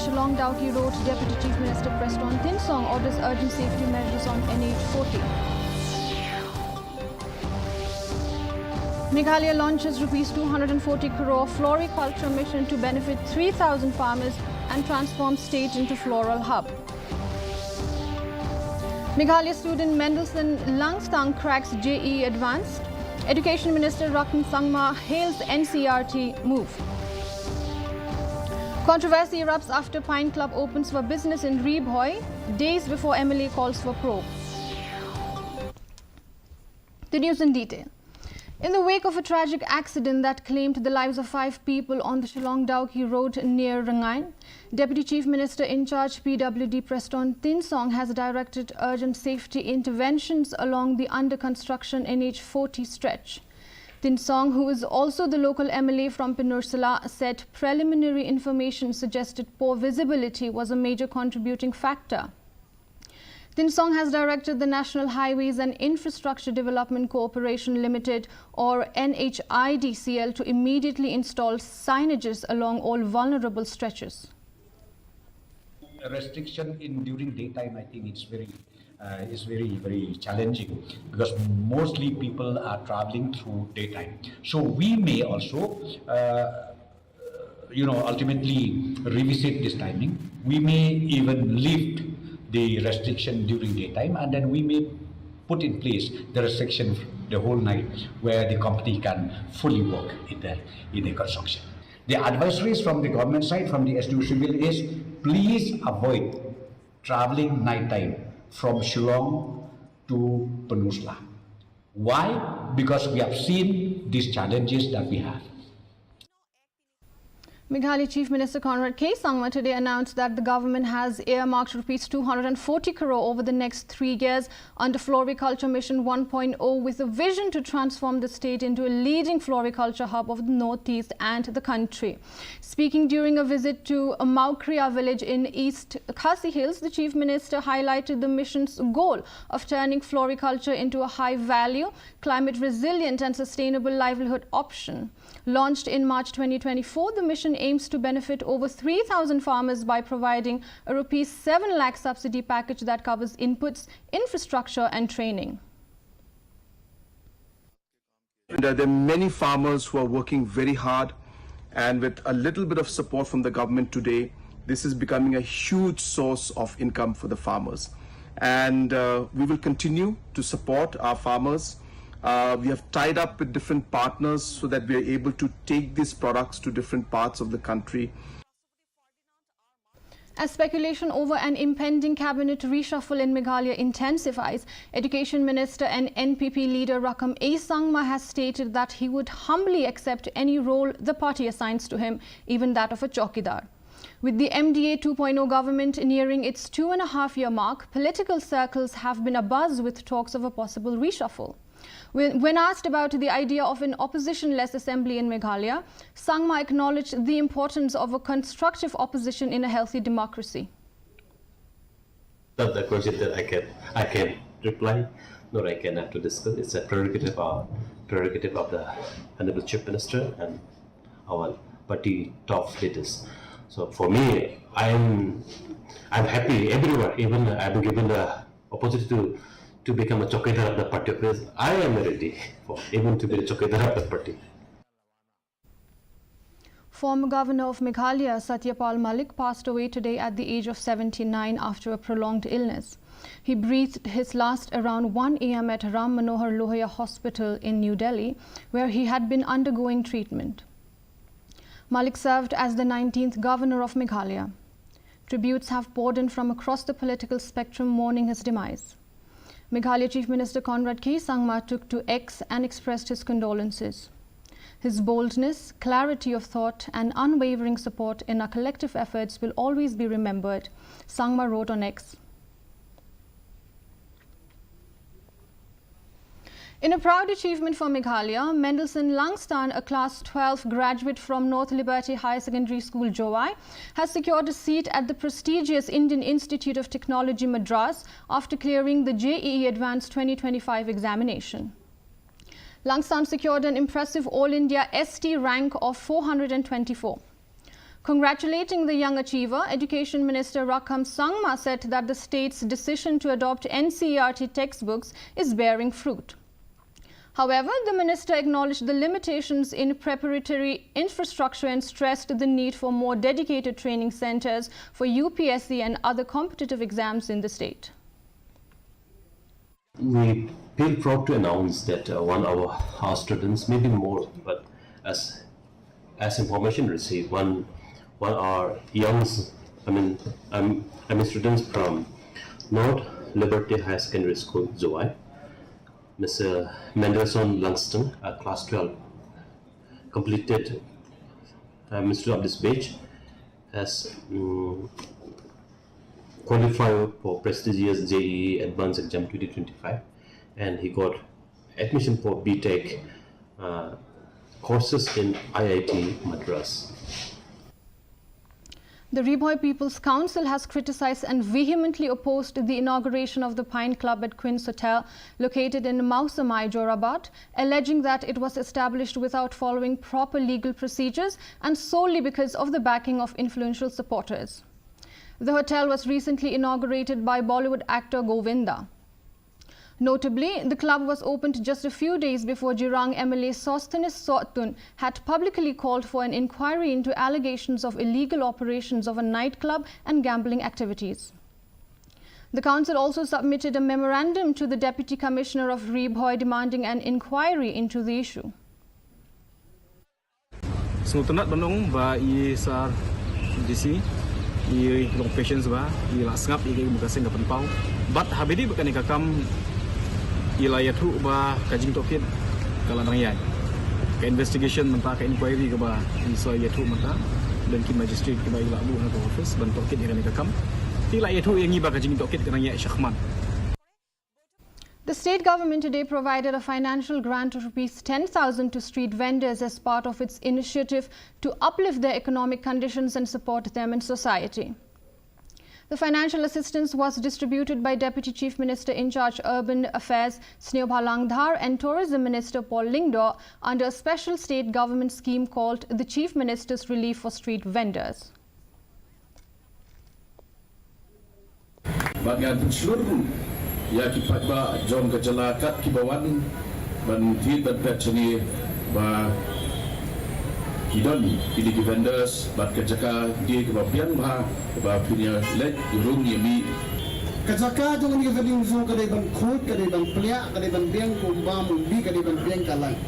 Shillong Dowki Road, Deputy Chief Minister pressed on Tin Song orders urgent safety measures on NH40. Meghalaya launches ₹240 crore floriculture mission to benefit 3,000 farmers and transform state into floral hub. Meghalaya student Mendelssohn Langstang cracks JEE Advanced. Education Minister Rakhan Sangma hails NCRT move. Controversy erupts after Pine Club opens for business in Rebhoy, days before MLA calls for probe. The news in detail. In the wake of a tragic accident that claimed the lives of 5 people on the Shillong Dowki Road near Rangain, Deputy Chief Minister in charge PWD pressed on Tin Song has directed urgent safety interventions along the under construction NH40 stretch. Tin Song, who is also the local MLA from Pinursala, said preliminary information suggested poor visibility was a major contributing factor. Tin Song has directed the National Highways and Infrastructure Development Corporation Limited or NHIDCL to immediately install signages along all vulnerable stretches. A restriction in during daytime, I think it's very challenging because mostly people are traveling through daytime. So we may also ultimately revisit this timing. We may even lift the restriction during daytime, and then we may put in place the restriction the whole night where the company can fully work in the construction. The advisories from the government side, from the SDU Civil is please avoid traveling nighttime from Shillong to Peninsula. Why? Because we have seen these challenges that we have. Meghalaya Chief Minister Conrad K. Sangma today announced that the government has earmarked ₹240 crore over the next 3 years under Floriculture Mission 1.0 with a vision to transform the state into a leading floriculture hub of the northeast and the country. Speaking during a visit to Maukriya village in East Khasi Hills, the Chief Minister highlighted the mission's goal of turning floriculture into a high-value, climate-resilient and sustainable livelihood option. Launched in March 2024, the mission aims to benefit over 3,000 farmers by providing a ₹7 lakh subsidy package that covers inputs, infrastructure and training. There are many farmers who are working very hard, and with a little bit of support from the government today, this is becoming a huge source of income for the farmers. And we will continue to support our farmers. We have tied up with different partners so that we are able to take these products to different parts of the country. As speculation over an impending cabinet reshuffle in Meghalaya intensifies, Education Minister and NPP leader Rakhan A. Sangma has stated that he would humbly accept any role the party assigns to him, even that of a chowkidar. With the MDA 2.0 government nearing its 2.5-year mark, political circles have been abuzz with talks of a possible reshuffle. When asked about the idea of an opposition-less assembly in Meghalaya, Sangma acknowledged the importance of a constructive opposition in a healthy democracy. That's the question that I can reply, nor I can have to discuss. It's a prerogative of the Honorable Chief Minister and our party top leaders. So for me, I'm happy everywhere. Even I've been given the opportunity to become a chowkidar of the party. I am ready for even to be a chowkidar of the party. Former Governor of Meghalaya, Satyapal Malik, passed away today at the age of 79 after a prolonged illness. He breathed his last around 1 a.m. at Ram Manohar Lohia Hospital in New Delhi, where he had been undergoing treatment. Malik served as the 19th Governor of Meghalaya. Tributes have poured in from across the political spectrum mourning his demise. Meghalaya Chief Minister Conrad K. Sangma took to X and expressed his condolences. His boldness, clarity of thought and unwavering support in our collective efforts will always be remembered, Sangma wrote on X. In a proud achievement for Meghalaya, Mendelssohn Langstang, a Class 12 graduate from North Liberty Higher Secondary School, Jowai, has secured a seat at the prestigious Indian Institute of Technology, Madras, after clearing the JEE Advanced 2025 examination. Langstang secured an impressive All India ST rank of 424. Congratulating the young achiever, Education Minister Rakham Sangma said that the state's decision to adopt NCERT textbooks is bearing fruit. However, the minister acknowledged the limitations in preparatory infrastructure and stressed the need for more dedicated training centers for UPSC and other competitive exams in the state. We feel proud to announce that one of our students, maybe more, but as information received, one our young, students from North Liberty High Secondary School, Zoai, Mr. Mendelssohn Langston, class 12, completed Ministry of this batch, has qualified for prestigious JEE Advanced Exam 2025, and he got admission for BTech courses in IIT Madras. The Reboy People's Council has criticized and vehemently opposed the inauguration of the Pine Club at Queen's Hotel, located in Mausamai, Jorabat, alleging that it was established without following proper legal procedures and solely because of the backing of influential supporters. The hotel was recently inaugurated by Bollywood actor Govinda. Notably, the club was opened just a few days before Jirang MLA Sosthenes Sotun had publicly called for an inquiry into allegations of illegal operations of a nightclub and gambling activities. The council also submitted a memorandum to the Deputy Commissioner of Reboy demanding an inquiry into the issue. Sungutunat banung ba I sar DC I long patients ba I lasngap I mugasing kapan pau but habidi bukan ikakam Ilayat hu ba kajing tokit kalanang yan. Ka investigation menta ka inquiry ka ba isa yatu menta dan ki magistrate ka ba ilabu na office ban tokit ikan ikakam. Ilayat hu yang iba kajing tokit kanang ya Shahman. The state government today provided a financial grant of ₹10,000 to street vendors as part of its initiative to uplift their economic conditions and support them in society. The financial assistance was distributed by Deputy Chief Minister in charge Urban Affairs Sneobha Langdhar and Tourism Minister Paul Lingdor under a special state government scheme called the Chief Minister's Relief for Street Vendors. Bagian seluruh ya kipat ba jom kecelakat kibawan ban tit ban petani ba Hidon, pilih vendors, bat kejaka dia kebapian bah, kebapiannya lek jurung yami. Kejaka tu kan kita fading so kadai ban khut, kadai ban peliak, kadai ban biang kumba mumbi, kadai ban biang kalang.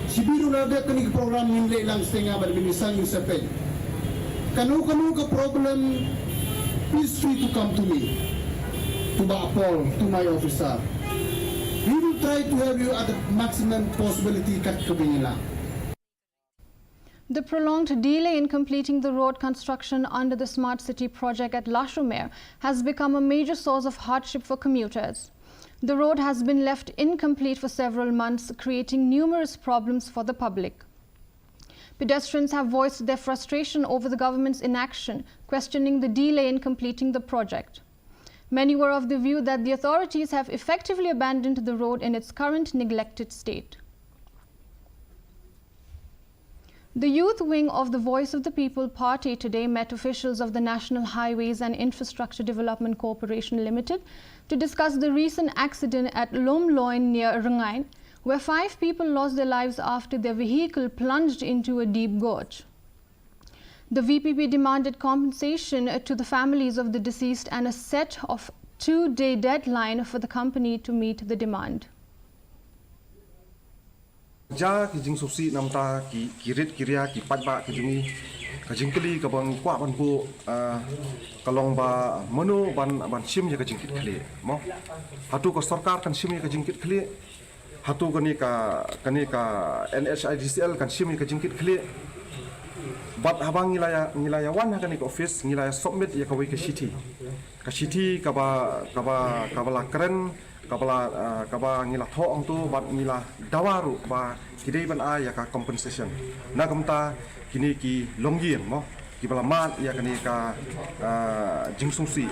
Sibiru na dia kini program nimle lang setengah ban binisan Yusepen. Kanu ke problem, please free to come to me, to Bapol, to my officer. We will try to have you at the maximum possibility kat kebingilan. The prolonged delay in completing the road construction under the Smart City project at Lashumer has become a major source of hardship for commuters. The road has been left incomplete for several months, creating numerous problems for the public. Pedestrians have voiced their frustration over the government's inaction, questioning the delay in completing the project. Many were of the view that the authorities have effectively abandoned the road in its current neglected state. The youth wing of the Voice of the People party today met officials of the National Highways and Infrastructure Development Corporation Limited to discuss the recent accident at Lomloin near Rangain, where 5 people lost their lives after their vehicle plunged into a deep gorge. The VPP demanded compensation to the families of the deceased and a set of 2-day deadline for the company to meet the demand. Ja kijing susi namta kirit kiria ki patba kijingi kajing kli kabang kwa ban bu kalong ba manu ban sim ya kajing kit kli mo hatu ko sarkar kan sim ya kajing kit kli hatu kani ka NHIDCL kan sim ya kajing kit kli bat habang ngilaya wan kani ko office ngilaya submit ya kawai ke city kabala keren kaba ngila thoong tu bat ngila dawaru ba kidai ban ya ka compensation na kamta kini ki longgien mo ki bala mat ya kani ka jingsungsi.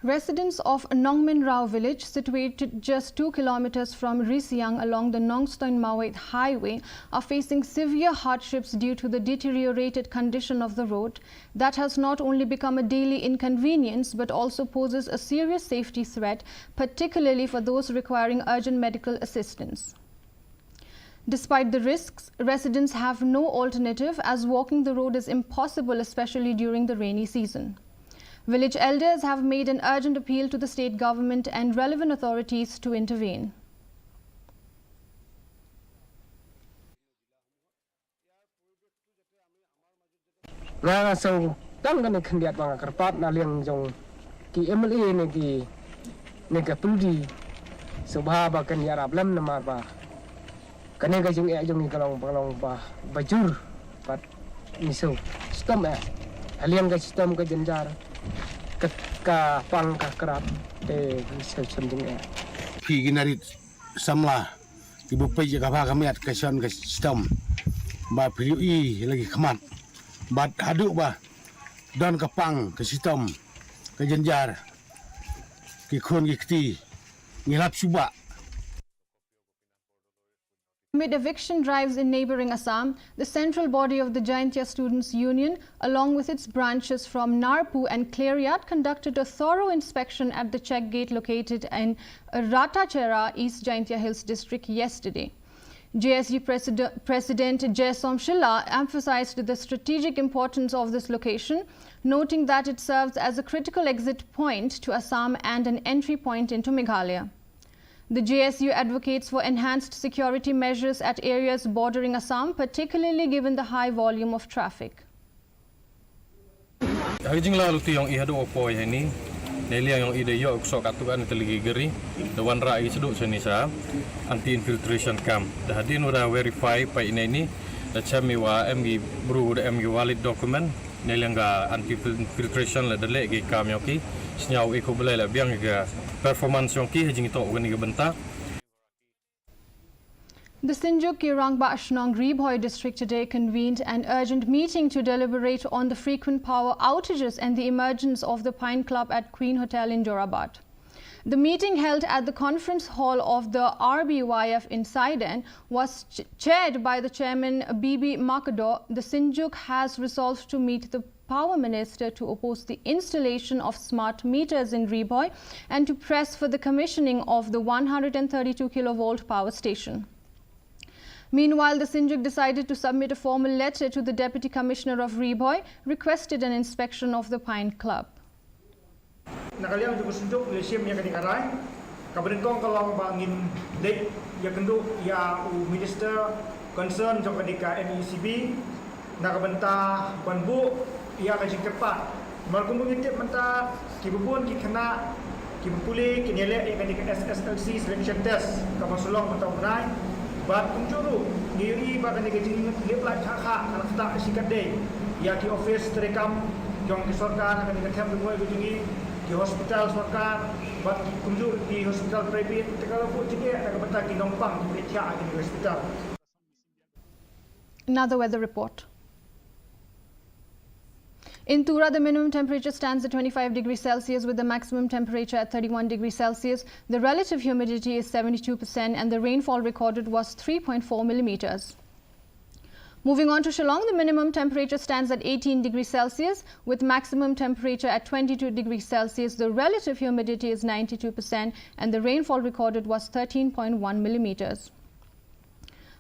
Residents of Nongmin Rao village, situated just 2 kilometers from Risiang along the Nongstoin Mawait highway, are facing severe hardships due to the deteriorated condition of the road that has not only become a daily inconvenience but also poses a serious safety threat, particularly for those requiring urgent medical assistance. Despite the risks, residents have no alternative as walking the road is impossible, especially during the rainy season. Village elders have made an urgent appeal to the state government and relevant authorities to intervene. Nga so tang kan khendiat bang karpat na liang jong ki MLA ne ki ne ka puldi subha ba kan yarab lam na ma ba kan ga jong e jong kalong ba bajur pat ni so stom e aliang ga stom ga jenjar ka pang ka krap te so jong e ki ginarit samla ki bu pe ka ba kamiat ka son ka stom ba priui lagi khamat bat hadu ba don kapang ke sistem ke jenjar ke khon ke kti ngilap suba. Amid eviction drives in neighboring Assam, the central body of the Jaintia Students' Union, along with its branches from Narpu and Kleriat, conducted a thorough inspection at the check gate located in Ratachera, East Jaintia Hills district yesterday. JSU President Jaisom Shilla emphasized the strategic importance of this location, noting that it serves as a critical exit point to Assam and an entry point into Meghalaya. The JSU advocates for enhanced security measures at areas bordering Assam, particularly given the high volume of traffic. Nelia yang ide yo sok atukan teligi geri dewan rai seduk senisa anti infiltration camp dah hadin ura verify pa ini da chami wa mg bru da mg valid document nelia ga anti infiltration la dele gi kam yoki snyau iko belai la biang ga performance yoki hajing to gani ga benta. The Sinjuk Kirangba Ashnong Ribhoi district today convened an urgent meeting to deliberate on the frequent power outages and the emergence of the Pine Club at Queen Hotel in Jorabat. The meeting held at the conference hall of the RBYF in Saiden was chaired by the chairman Bibi Makado. The Sinjuk has resolved to meet the power minister to oppose the installation of smart meters in Ribhoi and to press for the commissioning of the 132 kilovolt power station. Meanwhile, the Sinjuk decided to submit a formal letter to the Deputy Commissioner of Ribhoi, requested an inspection of the Pine Club. Nakaliang juga Sinjuk lesim yang kadang-kadang kabarengkong kalau bangin dek ya kenduk ya minister concern jong kadika MECB nakabenta banbu ya kajing kepat malkum mengitip menta kibubun kikena kibupuli kinele yang kadika SSLC selection test kamasulong menta unai bat kunjuru ngiri bagan ni kajing leplat khakha anak tak sikat day ya ki office terekam jong ki sarkar akan dikatem dungoi kajing ki hospital sarkar bat kunjur di hospital private tekala pu jike nak bata ki nompang ki tia ki hospital. Another weather report. In Tura, the minimum temperature stands at 25 degrees Celsius with the maximum temperature at 31 degrees Celsius. The relative humidity is 72% and the rainfall recorded was 3.4 millimeters. Moving on to Shillong, the minimum temperature stands at 18 degrees Celsius with maximum temperature at 22 degrees Celsius. The relative humidity is 92% and the rainfall recorded was 13.1 millimeters.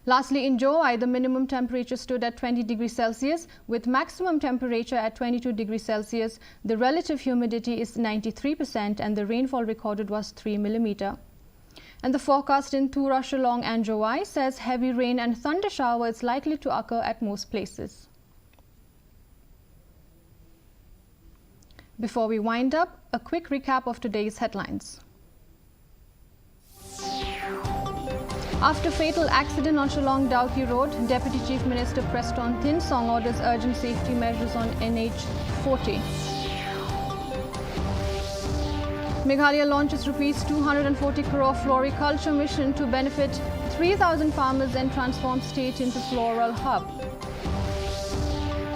Lastly, in Jowai, the minimum temperature stood at 20 degrees Celsius with maximum temperature at 22 degrees Celsius. The relative humidity is 93% and the rainfall recorded was 3 millimeters. And the forecast in Tura, Shillong and Jowai says heavy rain and thunder shower is likely to occur at most places. Before we wind up, a quick recap of today's headlines. After fatal accident on Shillong Dowki Road, Deputy Chief Minister Preston Thinsong orders urgent safety measures on NH40. Meghalaya launches Rs 240 crore floriculture mission to benefit 3,000 farmers and transform state into floral hub.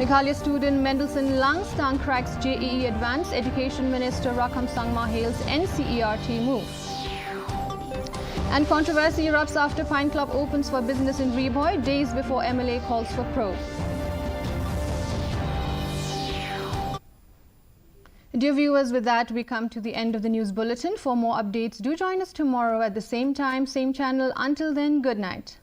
Meghalaya student Mendelssohn Langstang cracks JEE Advanced. Education Minister Rakam Sangma hails NCERT move. And controversy erupts after Pine Club opens for business in Reboy, days before MLA calls for probe. Dear viewers, with that we come to the end of the news bulletin. For more updates, do join us tomorrow at the same time, same channel. Until then, good night.